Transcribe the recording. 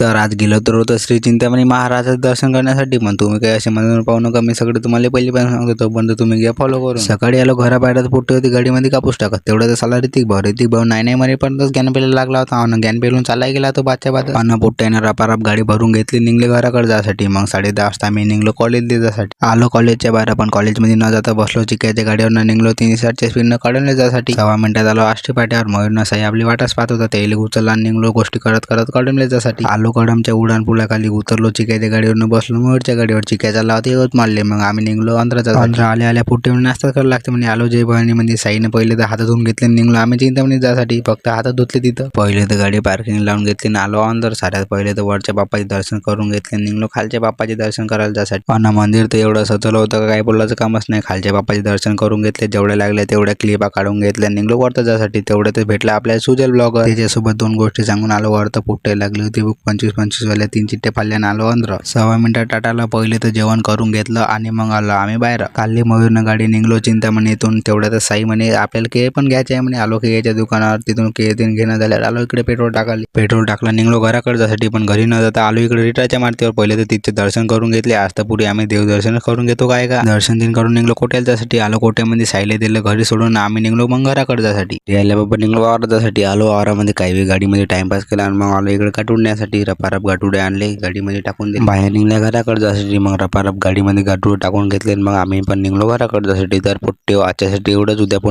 तर आज गेलो तर होतं श्री चिंतामणी महाराजाचं दर्शन करण्यासाठी, पण तुम्ही काही असे म्हणून पाहू नका, मी सगळे तुम्हाला पहिली पण सांगतो, तोपर्यंत तुम्ही घ्या फॉलो करून. सकाळी आलो घराबाहेर पोट्टी होती, गाडीमध्ये कापूस टाकत, तेवढं तर साला ऋतिक भाऊ नाही म्हणे, पण ज्ञान पेला लागला होता. ज्ञान पेलून चालला गेला तो बादच्या बाद. अन्न पोट्ट्यानं रपारप गाडी भरून घेतली, निघले घराकडे जासाठी. मग 10:30 वाजता मी निघलो कॉलेजला जासाठी. आलो कॉलेजच्या बाहेर, पण कॉलेजमध्ये न जाता बसलो चिक्याच्या गाडीवर निघलो 360च्या स्पीडनं काढून जासाठी. 6 मिनिटात आलो आष्टी पाट्यावर. मयूरनं साई आपली वाटच पाहत होता, त्याला उचलला आणि निघलो गोष्टी करत करत काढून जासाठी. आलो कडमच्या उडान पुलाखाली उतरलो, चिक्याच्या गाडीवरनं बसलो मयूरच्या गाडीवर. चिक्या चालला होता येत मारले. मग आम्ही निघलो अंतरा आल्या पुट्टी नाश्ता करायला लागते म्हणे. आलो जय भवानी म्हणजे साईने पहिले तर हातात धुवून घेतले, निघलो आम्ही चिंतामणी जासाठी. फक्त हातात धुतले तिथं. पहिले तर गाडी पार्किंग लावून घेतली ना आलो अंदर. साऱ्यात पहिले तर वरच्या बाप्पाचे दर्शन करून घेतले, निघलो खालच्या बाप्पाचे दर्शन करायला जासाठी. पण मंदिर तर एवढं सजवलं होतं काही बोलायचं कामच नाही. खालच्या बाप्पाचे दर्शन करून घेतले, जेवढ्या लागल्या तेवढ्या क्लिपा काढून घेतल्या, निघलो वरतं जासाठी. तेवढे तर भेटला आपल्याला सुजल ब्लॉगर, त्याच्यासोबत 2 गोष्टी सांगून आलो. वरतं पुट्टे लागली होती 25-25 वाल्या, 3 चिट्टे फाडल्यानं आलो अंदर. 6 मिनिटात टाटाला पहिले तर जेवण करून घेतलं आणि मग आलो आम्ही बाहेर. काढली मयूरनं गाडी, निघलो चिंतामणीतून. तेवढ्यात साई म्हणे आपल्याला केळ पण घ्यायचे आहे म्हणे. आलो केळच्या दुकानावर, तिथून केळ घेणं झाल्यावर आलो इकडे पेट्रोल टाकायला. पेट्रोल टाकलं, निघलो घराकडे जासाठी. पण घरी न जाता आलो इकडे रिटाच्या मारतीवर. पहिले तर तिथे दर्शन करून घेतले. आज तर पुढे आम्ही देवदर्शन करून घेतो काय का. दर्शन दिन करून निघलो कोट्याला जासाठी. आलो कोट्यामध्ये साईला दिलं घरी सोडून, आम्ही निघलो मग घराकडे जासाठी. यायला बाबा निघलो वावरात जासाठी. आलो वावरामध्ये काही गाडीमध्ये टाइमपास केला आणि मग आलो इकडे काटुडण्यासाठी. रपारप गाठुडे आणले, गाडीमध्ये टाकून दिले. बाहेर निघल्या घराकडे जासाठी. मग रपारप गाडीमध्ये गाठुडे टाकून घेतले, मग आम्ही पण निघलो घराकडे जासाठी. तर पुट्टे आजच्यासाठी एवढंच. उद्या